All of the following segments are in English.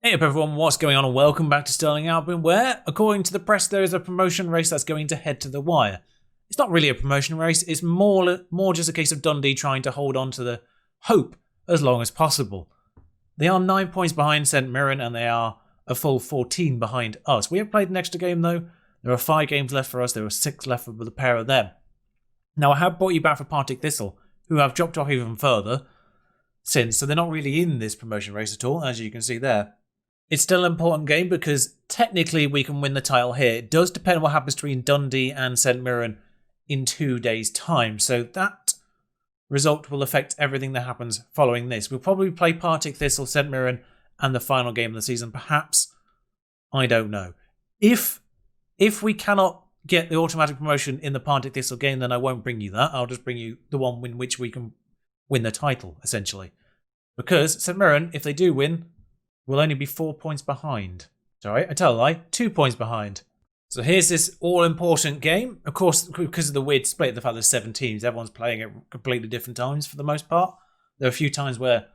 Hey up everyone, what's going on and welcome back to Stirling Albion, where, according to the press, there is a promotion race that's going to head to the wire. It's not really a promotion race, it's more just a case of Dundee trying to hold on to the hope as long as possible. They are 9 points behind St Mirren and they are a full 14 behind us. We have played an extra game though. There are 5 games left for us, there are 6 left for the pair of them. Now I have brought you back for Partick Thistle, who have dropped off even further since, so they're not really in this promotion race at all, as you can see there. It's still an important game because technically we can win the title here. It does depend on what happens between Dundee and St Mirren in 2 days' time. So that result will affect everything that happens following this. We'll probably play Partick Thistle, St Mirren, and the final game of the season. Perhaps. I don't know. If we cannot get the automatic promotion in the Partick Thistle game, then I won't bring you that. I'll just bring you the one in which we can win the title, essentially. Because St Mirren, if they do win, will only be 4 points behind. Sorry, I tell a lie, 2 points behind. So here's this all-important game. Of course, because of the weird split, the fact there's 7 teams, everyone's playing at completely different times for the most part. There are a few times where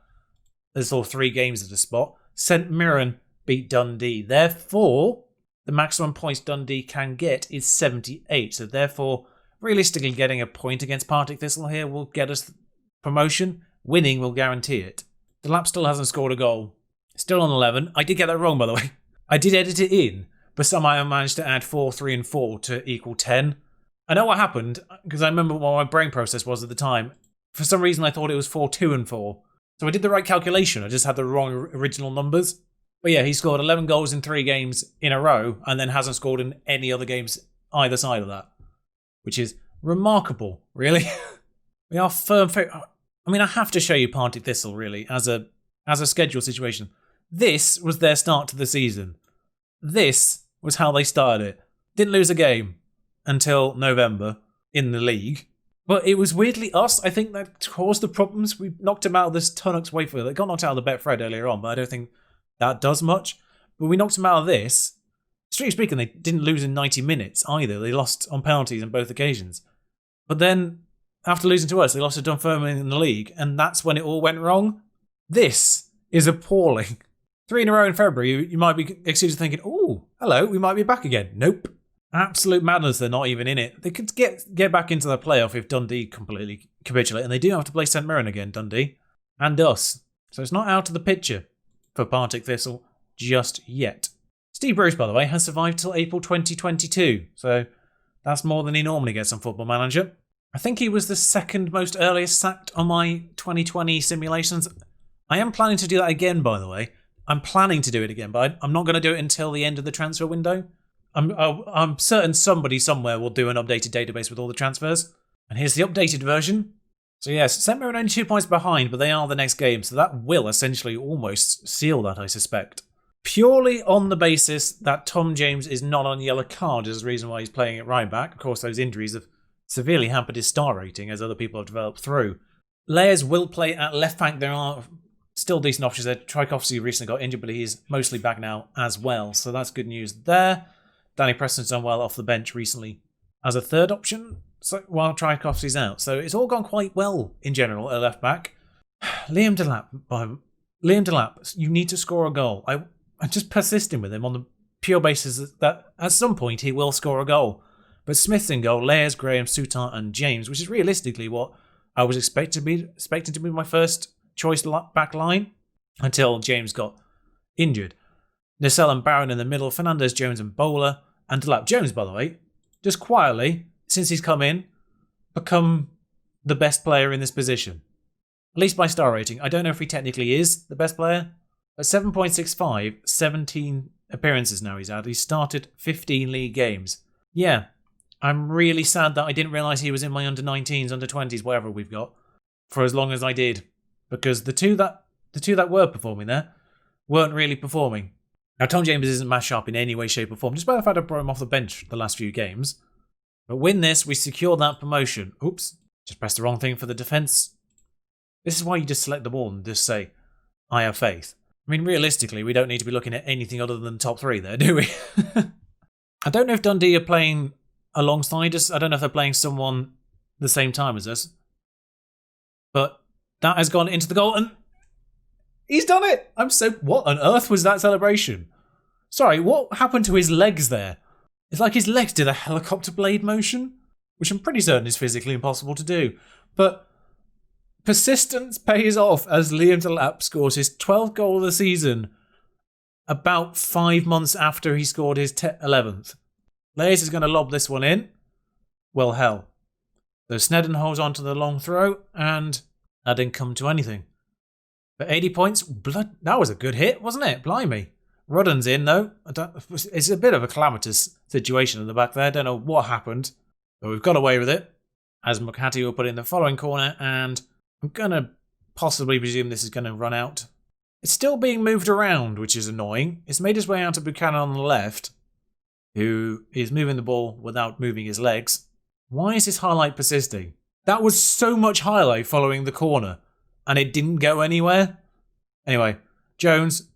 there's all 3 games at a spot. St Mirren beat Dundee. Therefore, the maximum points Dundee can get is 78. So therefore, realistically, getting a point against Partick Thistle here will get us promotion. Winning will guarantee it. The Lap still hasn't scored a goal. Still on 11. I did get that wrong, by the way. I did edit it in, but somehow I managed to add 4, 3, and 4 to equal 10. I know what happened, because I remember what my brain process was at the time. For some reason, I thought it was 4, 2, and 4. So I did the right calculation, I just had the wrong original numbers. But yeah, he scored 11 goals in 3 games in a row, and then hasn't scored in any other games either side of that. Which is remarkable, really. We are firm. I mean, I have to show you Partick Thistle, really, as a schedule situation. This was their start to the season. This was how they started it. Didn't lose a game until November in the league. But it was weirdly us, I think, that caused the problems. We knocked them out of this Tunnock's way for. They got knocked out of the Betfred earlier on, but I don't think that does much. But we knocked them out of this. Strictly speaking, they didn't lose in 90 minutes either. They lost on penalties on both occasions. But then, after losing to us, they lost to Dunfermline in the league, and that's when it all went wrong. This is appalling. 3 in a row in February, you might be excused thinking, oh, hello, we might be back again. Nope. Absolute madness, they're not even in it. They could get back into the playoff if Dundee completely capitulate, and they do have to play St Mirren again, Dundee, and us. So it's not out of the picture for Partick Thistle just yet. Steve Bruce, by the way, has survived till April 2022, so that's more than he normally gets on Football Manager. I think he was the second most earliest sacked on my 2020 simulations. I am planning to do that again, by the way. I'm planning to do it again, but I'm not going to do it until the end of the transfer window. I'm certain somebody somewhere will do an updated database with all the transfers. And here's the updated version. So yes, St Mirren are only 2 points behind, but they are the next game, so that will essentially almost seal that, I suspect. Purely on the basis that Tom James is not on yellow card is the reason why he's playing at right back. Of course, those injuries have severely hampered his star rating, as other people have developed through. Layers will play at left back. There are still decent options there. Tchaikovsky recently got injured, but he's mostly back now as well. So that's good news there. Danny Preston's done well off the bench recently as a third option while Tchaikovsky's out. So it's all gone quite well in general at left back. Liam Delap, you need to score a goal. I'm just persisting with him on the pure basis that at some point he will score a goal. But Smith's in goal, Layers, Graham, Souttar and James, which is realistically what I was expecting to be my first choice back line until James got injured. Nacelle and Barron in the middle, Fernandez, Jones and Bowler, and Delap. Jones, by the way, just quietly, since he's come in, become the best player in this position. At least by star rating. I don't know if he technically is the best player. At 7.65, 17 appearances now he's had. He's started 15 league games. Yeah, I'm really sad that I didn't realise he was in my under-19s, under-20s, whatever we've got, for as long as I did. Because the two that were performing there weren't really performing. Now, Tom James isn't match sharp in any way, shape or form, despite the fact I brought him off the bench the last few games. But win this, we secure that promotion. Oops, just pressed the wrong thing for the defence. This is why you just select the ball and just say, I have faith. I mean, realistically, we don't need to be looking at anything other than top 3 there, do we? I don't know if Dundee are playing alongside us. I don't know if they're playing someone the same time as us. But that has gone into the goal, and He's done it! What on earth was that celebration? Sorry, what happened to his legs there? It's like his legs did a helicopter blade motion, which I'm pretty certain is physically impossible to do. But persistence pays off as Liam Delap scores his 12th goal of the season about 5 months after he scored his 11th. Layers is going to lob this one in. Well, hell. So Snedden holds on to the long throw, and that didn't come to anything. For 80 points, that was a good hit, wasn't it? Blimey. Rudden's in, though. It's a bit of a calamitous situation in the back there. Don't know what happened, but we've got away with it. As McHattie will put in the following corner, and I'm going to possibly presume this is going to run out. It's still being moved around, which is annoying. It's made its way out to Buchanan on the left, who is moving the ball without moving his legs. Why is this highlight persisting? That was so much highlight following the corner, and it didn't go anywhere. Anyway, Jones,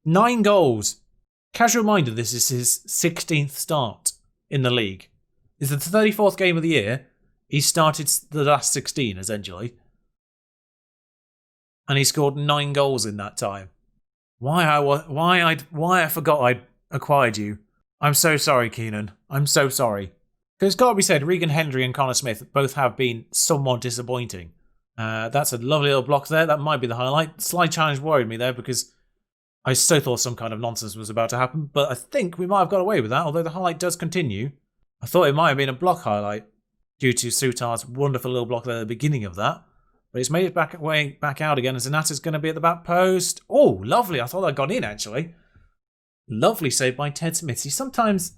9 goals. Casual reminder, this is his 16th start in the league. It's the 34th game of the year. He started the last 16, essentially. And he scored 9 goals in that time. Why I forgot I'd acquired you. I'm so sorry, Keenan. I'm so sorry. Because it's got to be said, Regan Hendry and Connor Smith both have been somewhat disappointing. That's a lovely little block there. That might be the highlight. Slide challenge worried me there because I so thought some kind of nonsense was about to happen. But I think we might have got away with that, although the highlight does continue. I thought it might have been a block highlight due to Sutar's wonderful little block there at the beginning of that. But it's made it back out again, and Zanata's going to be at the back post. Oh, lovely. I thought that got in, actually. Lovely save by Ted Smith. See, sometimes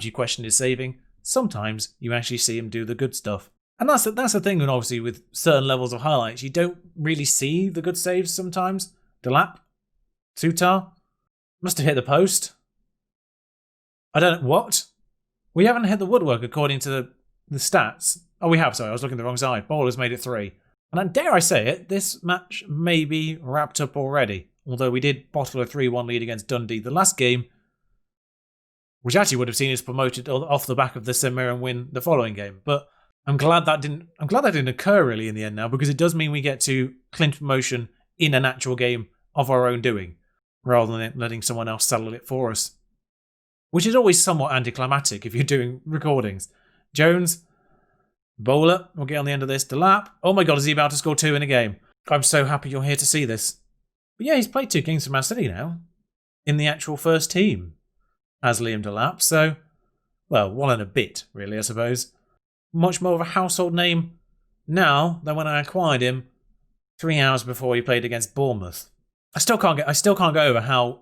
you question his saving. Sometimes you actually see him do the good stuff. And that's the thing, and obviously with certain levels of highlights, you don't really see the good saves sometimes. Delap, Sutar, must have hit the post. I don't know, what? We haven't hit the woodwork according to the stats. Oh, we have, sorry, I was looking at the wrong side. Bowler's made it 3. And dare I say it, this match may be wrapped up already. Although we did bottle a 3-1 lead against Dundee the last game, which actually would have seen us promoted off the back of the St Mirren win the following game. But I'm glad that didn't occur really in the end now, because it does mean we get to clinch promotion in an actual game of our own doing, rather than letting someone else settle it for us. Which is always somewhat anticlimactic if you're doing recordings. Jones, Bowler, we'll get on the end of this. Delap. Oh my god, is he about to score 2 in a game? I'm so happy you're here to see this. But yeah, he's played 2 games for Man City now, in the actual first team, as Liam Delap. So, well, 1 and a bit, really, I suppose. Much more of a household name now than when I acquired him 3 hours before he played against Bournemouth. I still can't go over how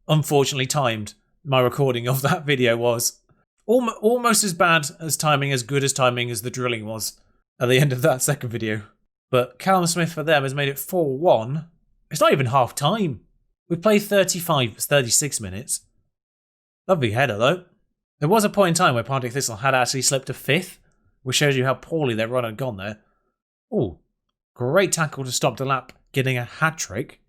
unfortunately timed my recording of that video was. Almost as bad as timing, as good as timing as the drilling was at the end of that second video. But Callum Smith for them has made it 4-1. It's not even half time. We played 36 minutes. Lovely header though. There was a point in time where Partick Thistle had actually slipped to 5th, which shows you how poorly their run had gone there. Oh, great tackle to stop Delap getting a hat-trick.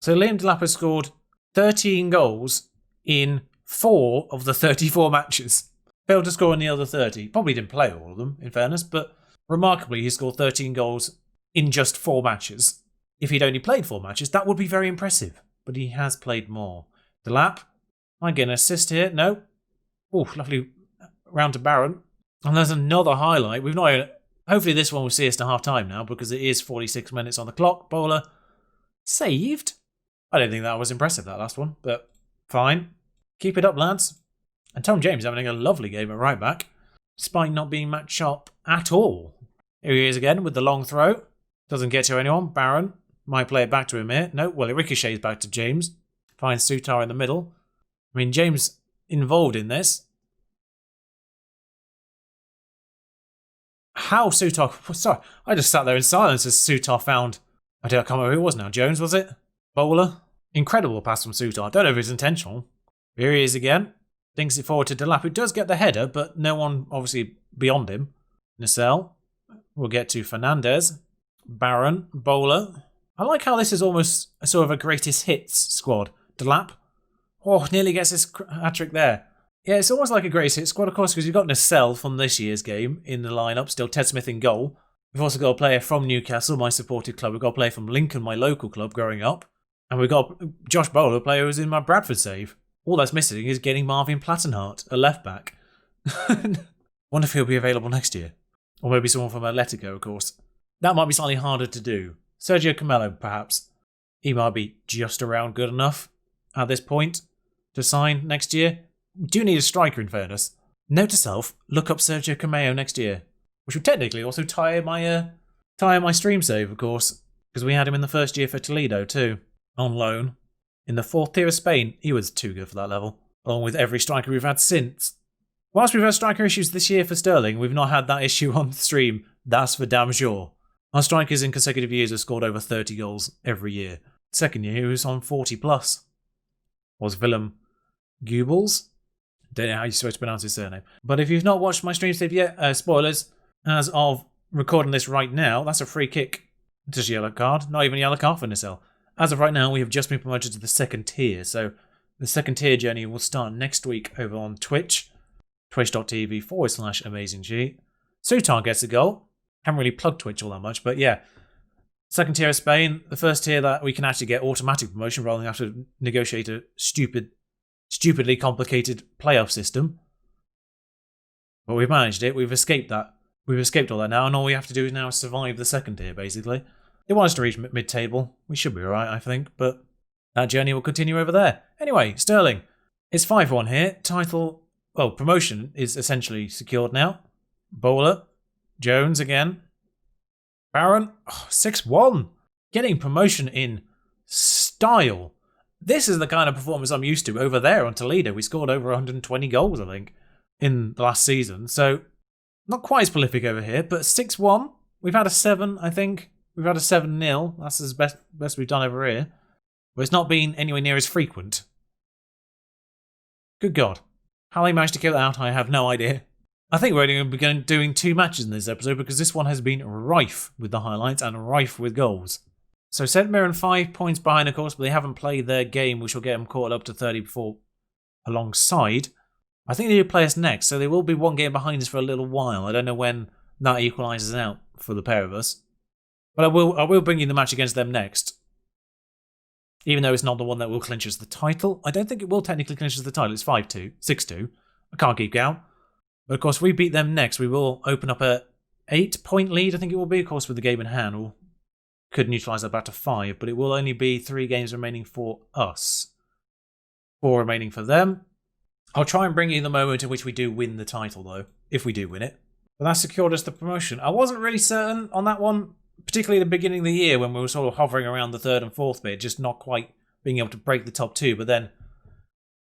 So Liam Delap has scored 13 goals in 4 of the 34 matches. Failed to score in the other 30. Probably didn't play all of them, in fairness, but remarkably he scored 13 goals in just 4 matches. If he'd only played 4 matches, that would be very impressive. But he has played more. Delap, might get an assist here. No. Oh, lovely round to Barron. And there's another highlight. We've not. Hopefully this one will see us to half time now, because it is 46 minutes on the clock. Bowler saved. I don't think that was impressive, that last one, but fine. Keep it up, lads. And Tom James having a lovely game at right back, despite not being match sharp at all. Here he is again with the long throw. Doesn't get to anyone. Barron might play it back to him here. No, well, it ricochets back to James. Finds Sutar in the middle. I mean, James involved in this. How Sutar... Sorry, I just sat there in silence as Sutar found... I can't remember who it was now. Jones, was it? Bowler? Incredible pass from Sutar. I don't know if it's intentional. Here he is again. Dinks it forward to Delap, who does get the header, but no one obviously beyond him. Nacelle. We'll get to Fernandez. Barron. Bowler. I like how this is almost a sort of a greatest hits squad. Delap. Oh, nearly gets his hat-trick there. Yeah, it's almost like a greatest hits squad, of course, because you've got Nacelle from this year's game in the lineup. Still Ted Smith in goal. We've also got a player from Newcastle, my supported club. We've got a player from Lincoln, my local club, growing up. And we've got Josh Bowler, player who's in my Bradford save. All that's missing is getting Marvin Plattenhart, a left back. Wonder if he'll be available next year. Or maybe someone from Atletico, of course. That might be slightly harder to do. Sergio Camelo, perhaps. He might be just around good enough at this point to sign next year. We do need a striker, in fairness. Note to self, look up Sergio Cameo next year. Which would technically also tie my stream save, of course. Because we had him in the first year for Toledo, too. On loan. In the 4th tier of Spain, he was too good for that level. Along with every striker we've had since. Whilst we've had striker issues this year for Stirling, we've not had that issue on the stream. That's for damn sure. Our strikers in consecutive years have scored over 30 goals every year. Second year, he was on 40 plus. Was Willem Goebbels? Don't know how you're supposed to pronounce his surname. But if you've not watched my stream save yet, spoilers, as of recording this right now, that's a free kick. Just a yellow card. Not even a yellow card for Nissel. As of right now, we have just been promoted to the 2nd tier. So the 2nd tier journey will start next week over on Twitch. Twitch.tv/AmazingG. Sutar gets a goal. Haven't really plugged Twitch all that much, but yeah. 2nd tier of Spain, the 1st tier that we can actually get automatic promotion rather than have to negotiate a stupidly complicated playoff system. But we've managed it. We've escaped that. We've escaped all that now, and all we have to do now is survive the 2nd tier, basically. They want us to reach mid-table. We should be alright, I think, but that journey will continue over there. Anyway, Stirling. It's 5-1 here. Promotion is essentially secured now. Bowler. Jones again. Barron. 6-1. Getting promotion in style. This is the kind of performance I'm used to over there on Toledo. We scored over 120 goals, I think, in the last season. So, not quite as prolific over here, but 6-1. We've had a 7, I think. We've had a 7-0. That's as best we've done over here. But it's not been anywhere near as frequent. Good God. How they managed to kill it out, I have no idea. I think we're only going to be doing 2 matches in this episode because this one has been rife with the highlights and rife with goals. So St Mirren 5 points behind, of course, but they haven't played their game, which will get them caught up to 30 before alongside. I think they do play us next, so they will be 1 game behind us for a little while. I don't know when that equalises out for the pair of us. But I will bring you the match against them next. Even though it's not the one that will clinch us the title. I don't think it will technically clinch us the title. It's 5-2, 6-2. I can't keep count. But of course, if we beat them next, we will open up a 8-point lead, I think it will be. Of course, with the game in hand, we could neutralise that back to 5. But it will only be 3 games remaining for us. 4 remaining for them. I'll try and bring you the moment in which we do win the title, though. If we do win it. But that secured us the promotion. I wasn't really certain on that one. Particularly at the beginning of the year when we were sort of hovering around the 3rd and 4th bit, just not quite being able to break the top 2. But then,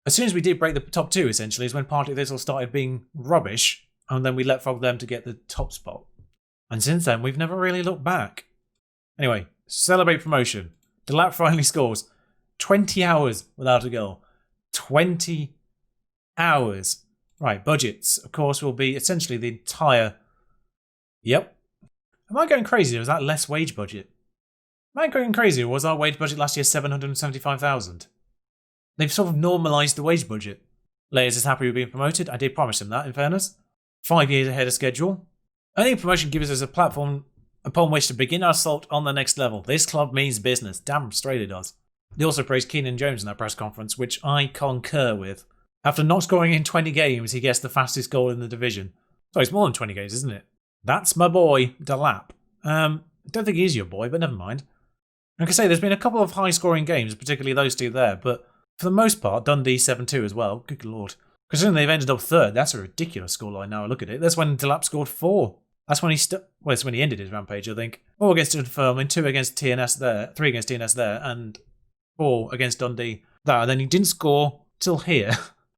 as soon as we did break the top 2, essentially, is when Partick Thistle started being rubbish, and then we leapfrogged them to get the top spot. And since then, we've never really looked back. Anyway, celebrate promotion. Delap finally scores 20 hours without a goal. 20 hours. Right, budgets, of course, will be essentially the entire... Yep. Am I going crazy, or was that less wage budget? Am I going crazy, or was our wage budget last year 775,000? They've sort of normalised the wage budget. Layers is happy with being promoted. I did promise him that, in fairness. 5 years ahead of schedule. Earning promotion gives us a platform upon which to begin our assault on the next level. This club means business. Damn straight it does. They also praised Keenan Jones in that press conference, which I concur with. After not scoring in 20 games, he gets the fastest goal in the division. Sorry, it's more than 20 games, isn't it? That's my boy, Delap. Don't think he's your boy, but never mind. Like I say, there's been a couple of high-scoring games, particularly those 2 there, but for the most part, Dundee 7-2 as well. Good lord. Considering they've ended up 3rd, that's a ridiculous scoreline now I look at it. That's when Delap scored 4. That's when it's when he ended his rampage, I think. 4 against Dunfermline, 2 against TNS there, 3 against TNS there, and 4 against Dundee there. And then he didn't score till here.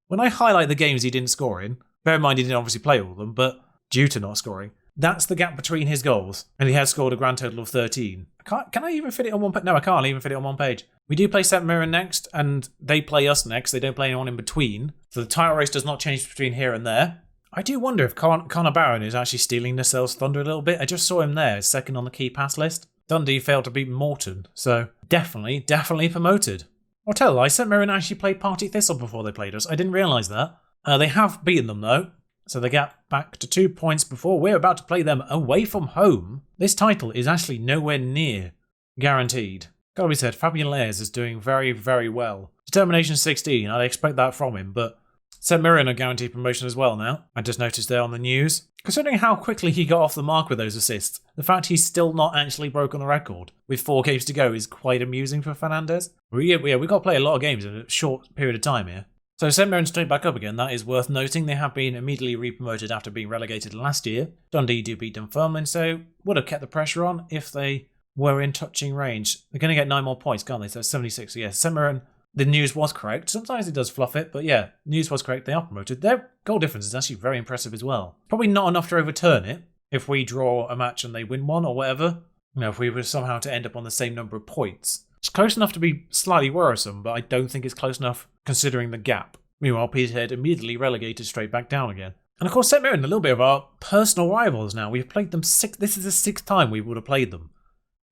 When I highlight the games he didn't score in, bear in mind he didn't obviously play all of them, but due to not scoring, that's the gap between his goals, and he has scored a grand total of 13. Can I even fit it on one page? No, I can't even fit it on one page. We do play St Mirren next, and they play us next. They don't play anyone in between. So the title race does not change between here and there. I do wonder if Connor Barron is actually stealing Nissell's thunder a little bit. I just saw him there, second on the key pass list. Dundee failed to beat Morton, so definitely promoted. I'll tell you, St Mirren actually played Partick Thistle before they played us. I didn't realise that. They have beaten them, though. So they get back to 2 points before we're about to play them away from home. This title is actually nowhere near guaranteed. Gotta be said, Fabian Layers is doing very, very well. Determination 16, I'd expect that from him, but St Mirren are guaranteed promotion as well now. I just noticed there on the news. Considering how quickly he got off the mark with those assists, the fact he's still not actually broken the record with 4 games to go is quite amusing for Fernandez. We've got to play a lot of games in a short period of time here. So St Mirren straight back up again, that is worth noting. They have been immediately re-promoted after being relegated last year. Dundee do beat Dunfermline, so would have kept the pressure on if they were in touching range. They're going to get 9 more points, can't they? So 76, yeah. St Mirren, the news was correct. Sometimes it does fluff it, but yeah, news was correct. They are promoted. Their goal difference is actually very impressive as well. Probably not enough to overturn it if we draw a match and they win one or whatever. You know, if we were somehow to end up on the same number of points. It's close enough to be slightly worrisome, but I don't think it's close enough considering the gap. Meanwhile, Peterhead immediately relegated straight back down again. And of course, St Mirren, a little bit of our personal rivals now. We've played them this is the 6th time we would have played them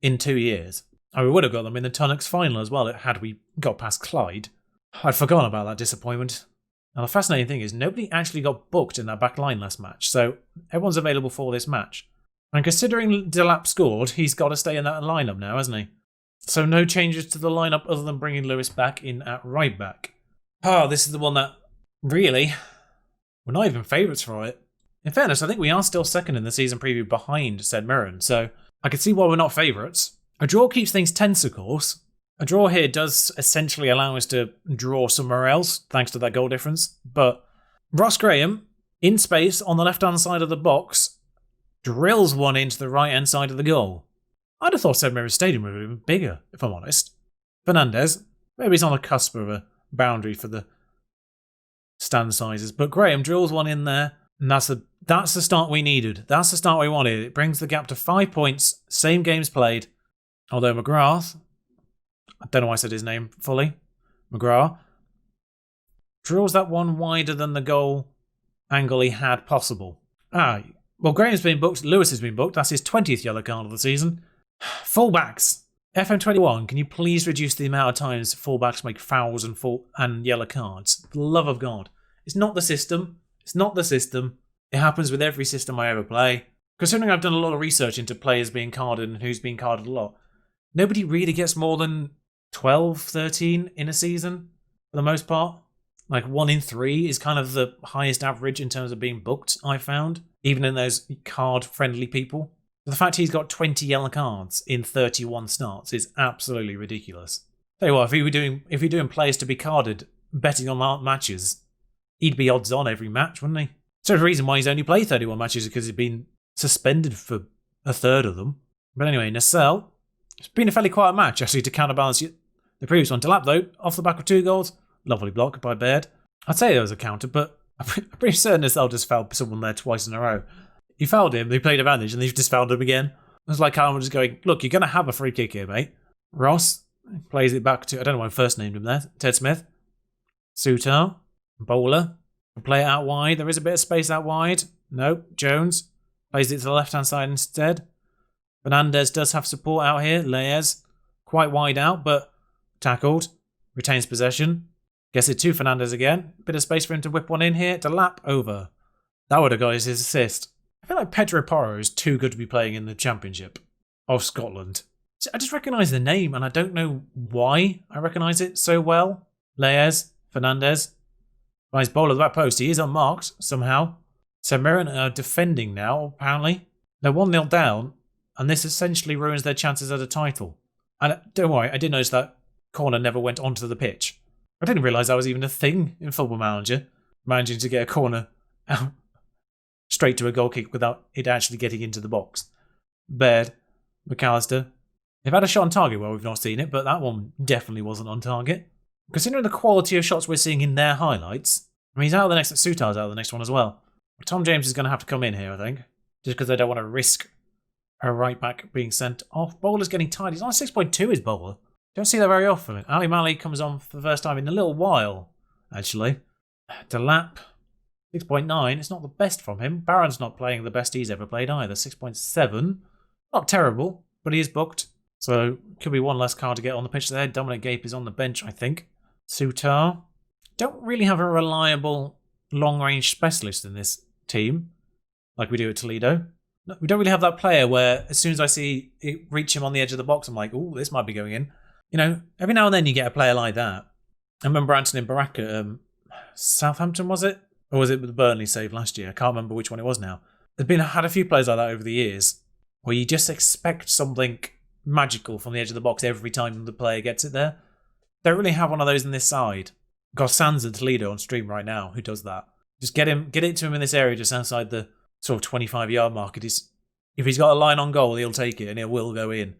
in 2 years. And we would have got them in the Tunnocks final as well had we got past Clyde. I'd forgotten about that disappointment. Now the fascinating thing is nobody actually got booked in that back line last match, so everyone's available for this match. And considering Delap scored, he's got to stay in that lineup now, hasn't he? So no changes to the lineup other than bringing Lewis back in at right back. Oh, this is the one that, really, we're not even favourites for it. In fairness, I think we are still second in the season preview behind St Mirren, so I can see why we're not favourites. A draw keeps things tense, of course. A draw here does essentially allow us to draw somewhere else, thanks to that goal difference. But Ross Graham, in space on the left-hand side of the box, drills one into the right-hand side of the goal. I'd have thought St Mary's Stadium would have been bigger, if I'm honest. Fernandez, maybe he's on the cusp of a boundary for the stand sizes, but Graham drills one in there, and that's the start we needed. That's the start we wanted. It brings the gap to 5 points, same games played. Although McGrath, I don't know why I said his name fully, McGrath, drills that one wider than the goal angle he had possible. Well, Graham's been booked, Lewis has been booked, that's his 20th yellow card of the season. Fullbacks. FM21, can you please reduce the amount of times fullbacks make fouls and yellow cards? For the love of God. It's not the system. It's not the system. It happens with every system I ever play. Considering I've done a lot of research into players being carded and who's being carded a lot, nobody really gets more than 12, 13 in a season, for the most part. Like 1 in 3 is kind of the highest average in terms of being booked, I found, even in those card-friendly people. The fact he's got 20 yellow cards in 31 starts is absolutely ridiculous. Tell you what, if you're doing players to be carded, betting on matches, he'd be odds on every match, wouldn't he? So the reason why he's only played 31 matches is because he's been suspended for a third of them. But anyway, Nacelle, it's been a fairly quiet match, actually, to counterbalance the previous one. Delap, though, off the back of 2 goals. Lovely block by Baird. I'd say there was a counter, but I'm pretty certain Nacelle just fouled someone there twice in a row. He fouled him, they played advantage, and they've just fouled him again. It was like Carlman just going, look, you're going to have a free kick here, mate. Ross plays it back to, I don't know why I first named him there, Ted Smith. Sutar, Bowler, play it out wide. There is a bit of space out wide. Nope, Jones plays it to the left-hand side instead. Fernandez does have support out here. Leyes, quite wide out, but tackled. Retains possession. Gets it to Fernandez again. Bit of space for him to whip one in here. To lap over. That would have got his assist. I feel like Pedro Porro is too good to be playing in the Championship of Scotland. I just recognise the name, and I don't know why I recognise it so well. Leyes, Fernandez. By his bowl at the back post, he is unmarked somehow. St Mirren are defending now, apparently. They're 1-0 down, and this essentially ruins their chances at a title. And don't worry, I did notice that corner never went onto the pitch. I didn't realise that was even a thing in Football Manager, managing to get a corner out straight to a goal kick without it actually getting into the box. Baird, McAllister. They've had a shot on target where we've not seen it, but that one definitely wasn't on target. Considering the quality of shots we're seeing in their highlights, I mean, he's out of the next, Sutar's out of the next one as well. Tom James is going to have to come in here, I think, just because they don't want to risk a right back being sent off. Bowler's getting tired. He's on 6.2 is Bowler. Don't see that very often. Ali Mali comes on for the first time in a little while, actually. Delap, 6.9. It's not the best from him. Barron's not playing the best he's ever played either. 6.7. Not terrible, but he is booked. So, could be one less card to get on the pitch there. Dominic Gape is on the bench, I think. Sutar. Don't really have a reliable long-range specialist in this team, like we do at Toledo. No, we don't really have that player where as soon as I see it reach him on the edge of the box, I'm like, ooh, this might be going in. You know, every now and then you get a player like that. I remember Anthony Barak at Southampton, was it? Or was it the Burnley save last year? I can't remember which one it was now. Had a few players like that over the years where you just expect something magical from the edge of the box every time the player gets it there. Don't really have one of those in this side. Got Sansa Toledo on stream right now who does that. Just get it to him in this area just outside the sort of 25-yard mark. If he's got a line on goal, he'll take it and it will go in.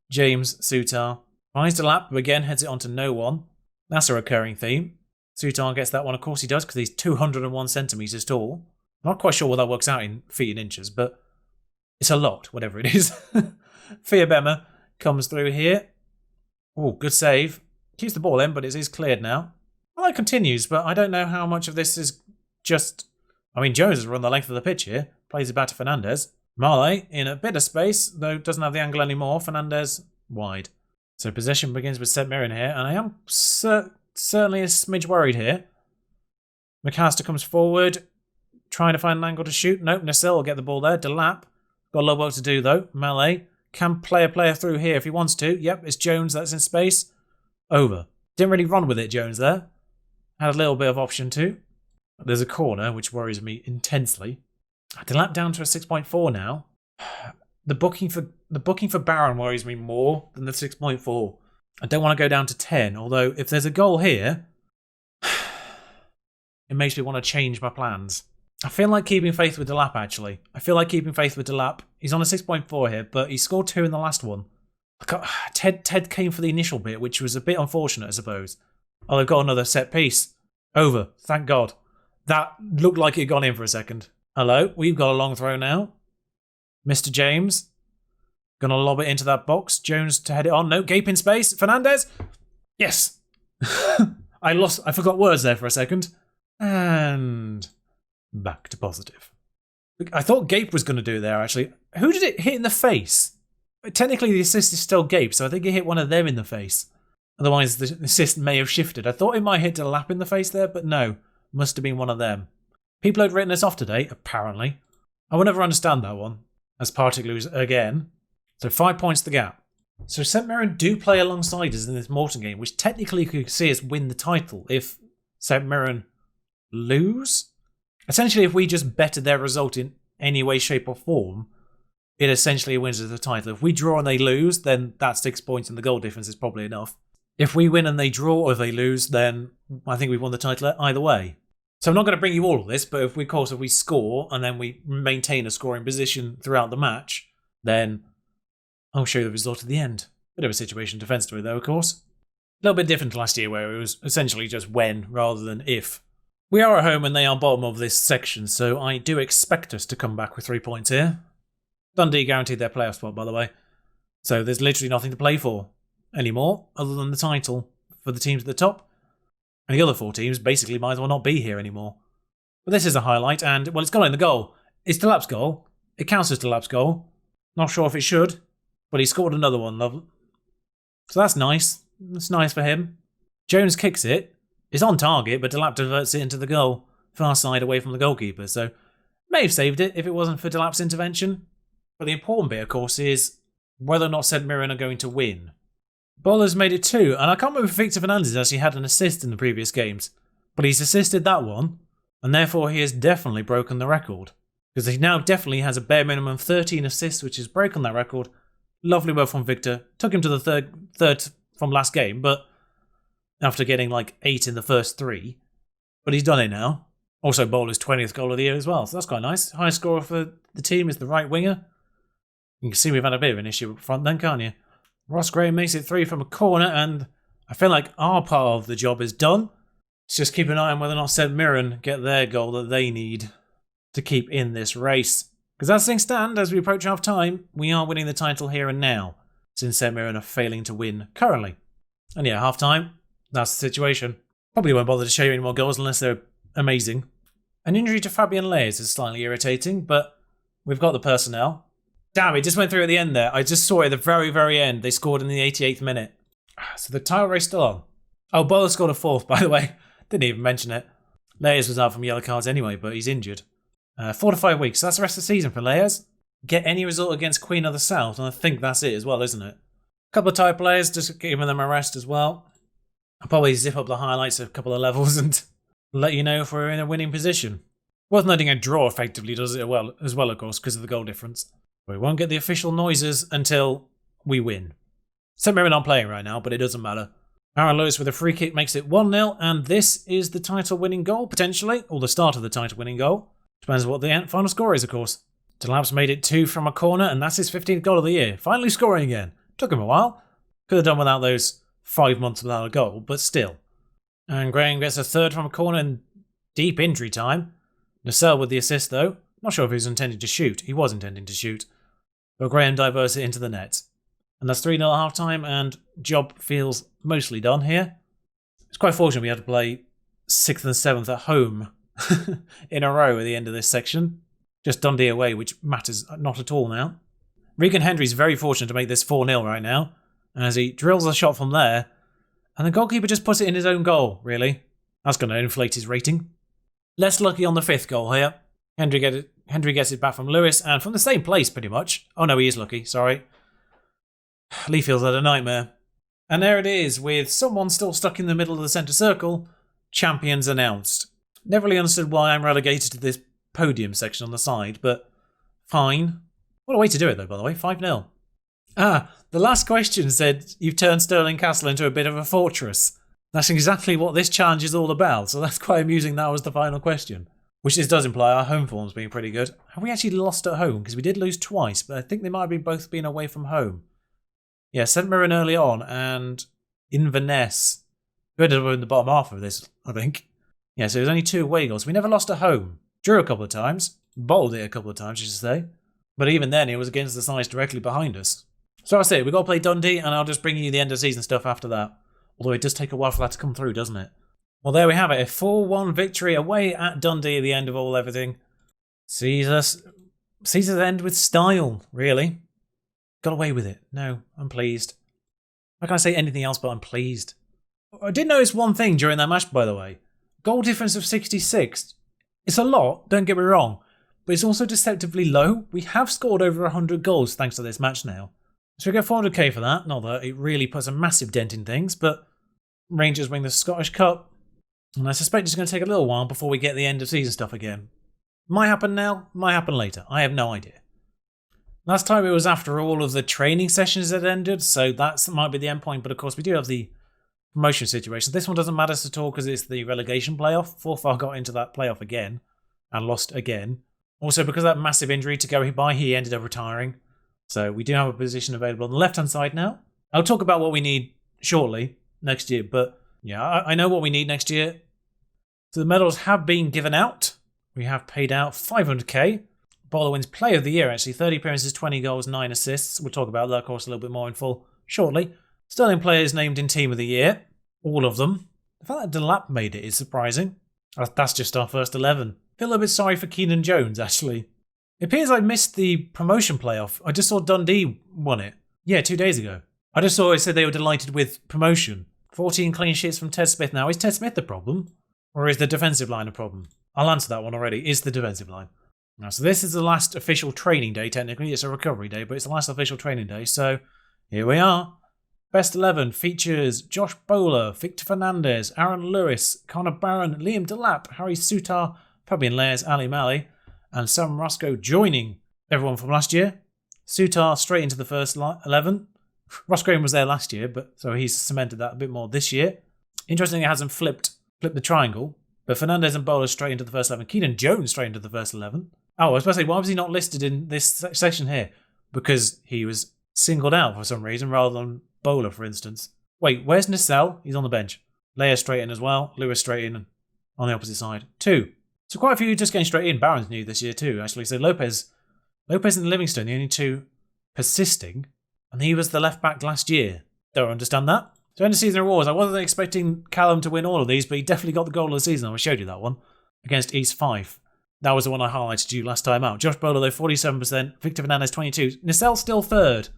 James Sutar finds the lap, but again heads it onto no one. That's a recurring theme. Sutar gets that one, of course he does, because he's 201 centimetres tall. I'm not quite sure what that works out in feet and inches, but it's a lot, whatever it is. Fiabema comes through here. Oh, good save. Keeps the ball in, but it is cleared now. Well, that continues, but I don't know how much of this is just... I mean, Jones has run the length of the pitch here. Plays it back to Fernandez. Marley in a bit of space, though doesn't have the angle anymore. Fernandez wide. So possession begins with St Mirren here, and I am certainly a smidge worried here. McAllister comes forward, trying to find an angle to shoot. Nope, Nasil will get the ball there. Delap. Got a lot of work to do, though. Mallet can play a player through here if he wants to. Yep, it's Jones that's in space. Over. Didn't really run with it, Jones, there. Had a little bit of option too. There's a corner, which worries me intensely. Delap down to a 6.4 now. The booking for Barron worries me more than the 6.4. I don't want to go down to 10, although if there's a goal here, it makes me want to change my plans. I feel like keeping faith with Delap, actually. He's on a 6.4 here, but he scored 2 in the last one. Ted came for the initial bit, which was a bit unfortunate, I suppose. Oh, they've got another set piece. Over. Thank God. That looked like it had gone in for a second. Hello, we've got a long throw now. Mr. James. Gonna lob it into that box. Jones to head it on. No, gaping space. Fernandez. Yes. I forgot words there for a second. And back to positive. I thought Gape was going to do it there, actually. Who did it hit in the face? Technically, the assist is still Gape, so I think it hit one of them in the face. Otherwise, the assist may have shifted. I thought it might hit Delap in the face there, but no. Must have been one of them. People had written this off today, apparently. I will never understand that one. As particularly again. So 5 points the gap. So St Mirren do play alongside us in this Morton game, which technically could see us win the title if St Mirren lose. Essentially, if we just bettered their result in any way, shape or form, it essentially wins us the title. If we draw and they lose, then that 6 points and the goal difference is probably enough. If we win and they draw or they lose, then I think we've won the title either way. So I'm not going to bring you all of this, but if we score and then we maintain a scoring position throughout the match, then I'll show you the result at the end. Bit of a situation defensively though, of course. A little bit different to last year where it was essentially just when rather than if. We are at home and they are bottom of this section, so I do expect us to come back with 3 points here. Dundee guaranteed their playoff spot, by the way. So there's literally nothing to play for anymore, other than the title for the teams at the top. And the other 4 teams basically might as well not be here anymore. But this is a highlight, and, well, it's gone in the goal. It's Delap's goal. It counts as Delap's goal. Not sure if it should, but he scored another one, love. So that's nice. That's nice for him. Jones kicks it. It's on target, but Delap diverts it into the goal. Far side away from the goalkeeper, so may have saved it if it wasn't for Delap's intervention. But the important bit, of course, is whether or not St Mirren are going to win. Bowler's made it 2, and I can't remember if Victor Fernandez actually had an assist in the previous games, but he's assisted that one, and therefore he has definitely broken the record. Because he now definitely has a bare minimum of 13 assists, which has broken that record. Lovely work from Victor. Took him to the third from last game, but after getting like 8 in the first 3. But he's done it now. Also Bowler's 20th goal of the year as well, so that's quite nice. Highest scorer for the team is the right winger. You can see we've had a bit of an issue up front then, can't you? Ross Graham makes it 3 from a corner, and I feel like our part of the job is done. Let's just keep an eye on whether or not St Mirren get their goal that they need to keep in this race. Because as things stand, as we approach half time, we are winning the title here and now, since St Mirren are failing to win currently. And yeah, half time, that's the situation. Probably won't bother to show you any more goals unless they're amazing. An injury to Fabian Leys is slightly irritating, but we've got the personnel. Damn, it just went through at the end there. I just saw it at the very, very end. They scored in the 88th minute. So the title race still on. Oh, Bowler scored a 4th, by the way. Didn't even mention it. Leys was out from yellow cards anyway, but he's injured. 4 to 5 weeks. So that's the rest of the season for Leys. Get any result against Queen of the South, and I think that's it as well, isn't it? Couple of tight players, just giving them a rest as well. I'll probably zip up the highlights of a couple of levels and let you know if we're in a winning position. Worth noting a draw effectively does it well as well, of course, because of the goal difference. We won't get the official noises until we win. St Mirren aren't playing right now, but it doesn't matter. Aaron Lewis with a free kick makes it 1-0, and this is the title-winning goal, potentially, or the start of the title-winning goal. Depends what the final score is, of course. Delap's made it 2 from a corner, and that's his 15th goal of the year. Finally scoring again. Took him a while. Could have done without those 5 months without a goal, but still. And Graham gets a 3rd from a corner in deep injury time. Nacelle with the assist, though. Not sure if he was intending to shoot. He was intending to shoot. But Graham diverts it into the net. And that's 3-0 at half-time, and job feels mostly done here. It's quite fortunate we had to play 6th and 7th at home in a row at the end of this section. Just Dundee away, which matters not at all now. Regan Hendry's very fortunate to make this 4-0 right now, as he drills a shot from there, and the goalkeeper just puts it in his own goal, really. That's going to inflate his rating. Less lucky on the 5th goal here. Hendry gets it back from Lewis, and from the same place, pretty much. Oh no, he is lucky, sorry. Leafield's had a nightmare. And there it is, with someone still stuck in the middle of the centre circle, champions announced. Never really understood why I'm relegated to this podium section on the side, but fine. What a way to do it, though, by the way, 5-0. The last question said you've turned Stirling Castle into a bit of a fortress. That's exactly what this challenge is all about, so that's quite amusing that was the final question. Which this does imply our home form's been pretty good. Have we actually lost at home? Because we did lose twice, but I think they might have both been away from home. Yeah, St Mirren early on, and Inverness, who ended up in the bottom half of this, I think. Yeah, so it was only 2 away goals. We never lost at home. Drew a couple of times. Bottled it a couple of times, I should say. But even then, it was against the sides directly behind us. So that's it. We've got to play Dundee, and I'll just bring you the end of season stuff after that. Although it does take a while for that to come through, doesn't it? Well, there we have it. A 4-1 victory away at Dundee at the end of everything. Sees us end with style, really. Got away with it. No, I'm pleased. I can't say anything else, but I'm pleased. I did notice one thing during that match, by the way. Goal difference of 66. It's a lot, don't get me wrong, but it's also deceptively low. We have scored over 100 goals thanks to this match now. So we get 400k for that. Not that it really puts a massive dent in things, but Rangers win the Scottish Cup. And I suspect it's going to take a little while before we get the end of season stuff again. Might happen now, might happen later. I have no idea. Last time it was after all of the training sessions had ended, so that might be the end point. But of course, we do have the promotion situation. This one doesn't matter at all because it's the relegation playoff. Forfar got into that playoff again and lost again. Also, because of that massive injury to Gary by, he ended up retiring. So we do have a position available on the left-hand side now. I'll talk about what we need shortly next year, but yeah, I know what we need next year. So the medals have been given out. We have paid out 500k. Bowler wins Player of the Year, actually. 30 appearances, 20 goals, 9 assists. We'll talk about that, of course, a little bit more in full shortly. Sterling players named in Team of the Year. All of them. The fact that Delap made it is surprising. That's just our first 11. Feel a bit sorry for Keenan Jones, actually. It appears I missed the promotion playoff. I just saw Dundee won it. Yeah, 2 days ago. I just saw it said they were delighted with promotion. 14 clean sheets from Ted Smith now. Is Ted Smith the problem? Or is the defensive line a problem? I'll answer that one already. Is the defensive line. Now, so this is the last official training day, technically. It's a recovery day, but it's the last official training day. So, here we are. Best 11 features Josh Bowler, Victor Fernandez, Aaron Lewis, Connor Barron, Liam Delap, Harry Sutar, Fabian Layers, Ali Mali, and Sam Roscoe joining everyone from last year. Sutar straight into the first 11. Roscoe was there last year, but so he's cemented that a bit more this year. Interesting, it hasn't flipped the triangle, but Fernandez and Bowler straight into the first 11. Keenan Jones straight into the first 11. Oh, I was about to say, why was he not listed in this section here? Because he was singled out for some reason rather than Bowler, for instance. Wait, where's Nacelle? He's on the bench. Leia straight in as well. Lewis straight in on the opposite side. 2. So quite a few just getting straight in. Barron's new this year too, actually. So Lopez and Livingston, the only 2 persisting. And he was the left back last year. Don't understand that. So end of season rewards. I wasn't expecting Callum to win all of these, but he definitely got the goal of the season. I showed you that one. Against East Fife. That was the one I highlighted to you last time out. Josh Bowler, though, 47%. Victor Fernandez, 22%. Nacelle still 3rd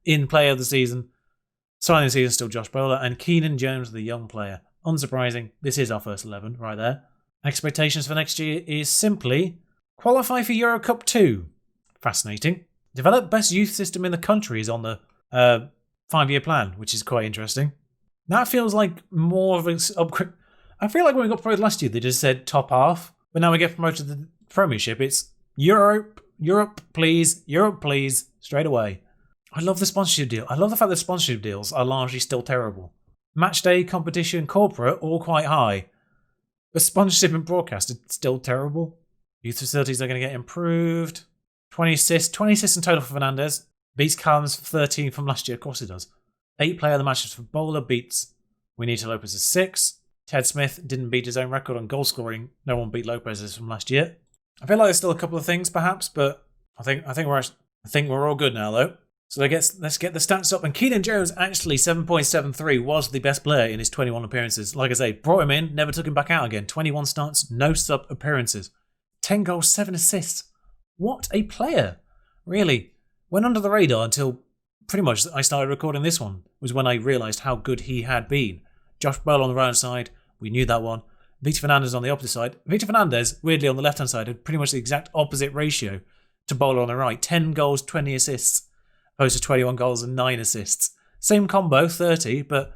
in player of the season. Signing the season, still Josh Bowler. And Keenan Jones, the young player. Unsurprising. This is our first 11 right there. Expectations for next year is simply qualify for Euro Cup 2. Fascinating. Develop best youth system in the country is on the 5-year plan, which is quite interesting. That feels like more of an upgrade. I feel like when we got promoted last year, they just said top half, but now we get promoted to the Premiership. It's Europe, please, straight away. I love the sponsorship deal. I love the fact that sponsorship deals are largely still terrible. Match day, competition, corporate, all quite high. But sponsorship and broadcast, it's still terrible. Youth facilities are going to get improved. 20 assists in total for Fernandez. Beats Callum's 13 from last year, of course it does. 8 player of the matches for Bowler beats Juanito Lopez's 6. Ted Smith didn't beat his own record on goal scoring. No one beat Lopez's from last year. I feel like there's still a couple of things perhaps, but I think we're all good now though. So let's get the stats up. And Keenan Jones actually 7.73 was the best player in his 21 appearances. Like I say, brought him in, never took him back out again. 21 starts, no sub appearances. 10 goals, 7 assists. What a player! Really, went under the radar until pretty much I started recording this one. Was when I realised how good he had been. Josh Bell on the right side, we knew that one. Victor Fernandez on the opposite side. Victor Fernandez, weirdly on the left hand side, had pretty much the exact opposite ratio to Bowler on the right. 10 goals, 20 assists. Opposed to 21 goals and 9 assists. Same combo, 30, but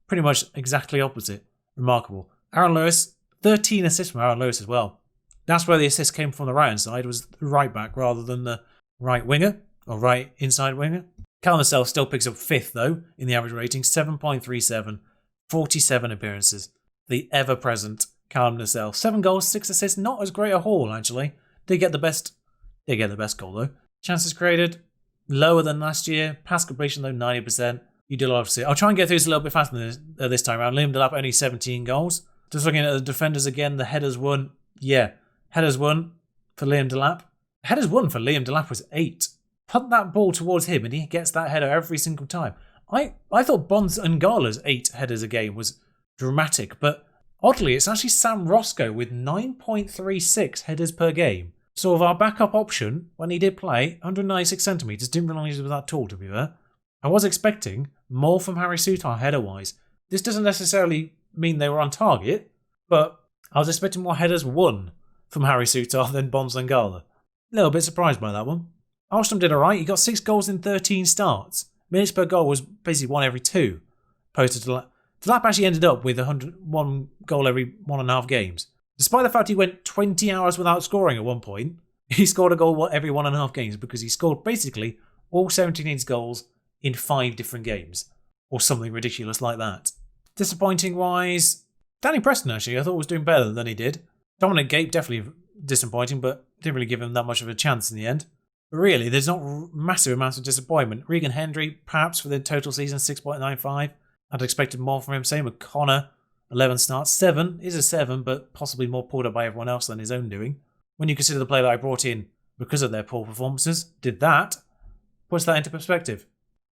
pretty much exactly opposite. Remarkable. Aaron Lewis, 13 assists from Aaron Lewis as well. That's where the assist came from the right-hand side, was the right back rather than the right winger, or right inside winger. Callum himself still picks up 5th, though, in the average rating, 7.37, 47 appearances. The ever-present Callum Nassell. 7 goals, 6 assists, not as great a haul, actually. Did get the best goal, though. Chances created, lower than last year. Pass completion, though, 90%. You did a lot of it. I'll try and get through this a little bit faster than this time around. Liam Delap, only 17 goals. Just looking at the defenders again, the headers won. Yeah, headers won for Liam Delap. Headers won for Liam Delap was 8. Punt that ball towards him and he gets that header every single time. I thought Bonds and Gala's 8 headers a game was dramatic, but oddly, it's actually Sam Roscoe with 9.36 headers per game. So of our backup option, when he did play, 196 centimetres, didn't really use that tall to be fair. I was expecting more from Harry Souttar header-wise. This doesn't necessarily mean they were on target, but I was expecting more headers won from Harry Souttar than Bonds and Gala. A little bit surprised by that one. Armstrong did alright, he got 6 goals in 13 starts. Minutes per goal was basically 1 every 2, opposed to Delap. Delap actually ended up with 101 goal every 1.5 games. Despite the fact he went 20 hours without scoring at one point, he scored a goal every 1.5 games because he scored basically all 17 innings goals in 5 different games, or something ridiculous like that. Disappointing wise, Danny Preston actually I thought was doing better than he did. Dominic Gape definitely disappointing, but didn't really give him that much of a chance in the end. But really, there's not massive amounts of disappointment. Regan Hendry, perhaps for the total season, 6.95. I'd expected more from him. Same with Connor, 11 starts. 7 is a 7, but possibly more pulled up by everyone else than his own doing. When you consider the player that I brought in because of their poor performances, did that, puts that into perspective.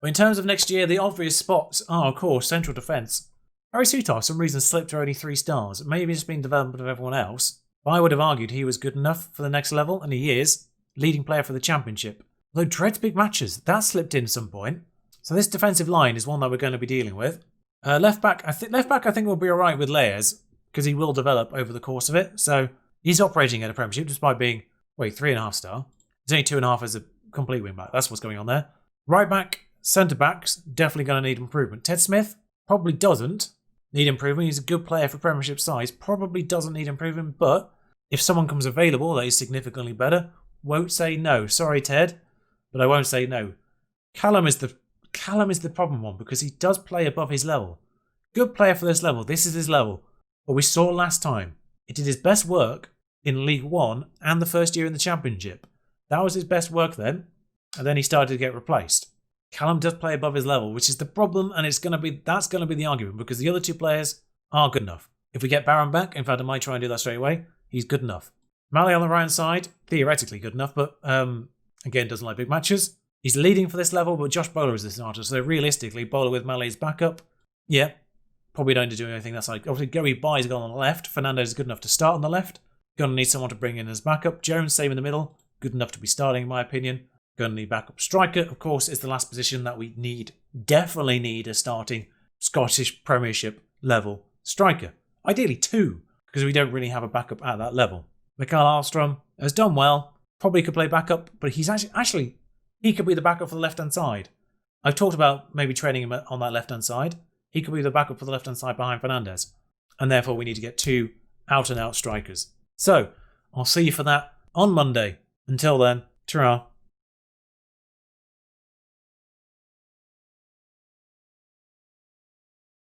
But in terms of next year, the obvious spots are, of course, central defence. Harry Souttar, for some reason, slipped to only 3 stars. Maybe it's been development of everyone else. But I would have argued he was good enough for the next level, and he is. Leading player for the championship. Although dreads big matches, that slipped in at some point. So this defensive line is one that we're going to be dealing with. Left back, I think will be alright with Layers, because he will develop over the course of it. So he's operating at a Premiership despite being, 3.5 star. He's only 2.5 as a complete wing back. That's what's going on there. Right back, centre backs, definitely going to need improvement. Ted Smith probably doesn't need improvement. He's a good player for Premiership size. Probably doesn't need improvement, but if someone comes available that is significantly better, won't say no. Sorry, Ted, but I won't say no. Callum is the problem one because he does play above his level. Good player for this level. This is his level. But we saw last time, he did his best work in League One and the first year in the Championship. That was his best work then, and then he started to get replaced. Callum does play above his level, which is the problem, and that's going to be the argument because the other 2 players are good enough. If we get Barron back, in fact, I might try and do that straight away. He's good enough. Malley on the right side, theoretically good enough, but again, doesn't like big matches. He's leading for this level, but Josh Bowler is the starter, so realistically, Bowler with Malley's backup, yeah, probably don't do anything that's like, obviously, Gary Bye's gone on the left, Fernandez is good enough to start on the left, gonna need someone to bring in as backup, Jones, same in the middle, good enough to be starting, in my opinion, gonna need backup. Striker, of course, is the last position that we definitely need a starting Scottish Premiership level striker. Ideally 2, because we don't really have a backup at that level. Mikael Ahlstrom has done well, probably could play backup, but he's actually he could be the backup for the left-hand side. I've talked about maybe training him on that left-hand side. He could be the backup for the left-hand side behind Fernandes. And therefore we need to get 2 out-and-out strikers. So, I'll see you for that on Monday. Until then, ta-ra.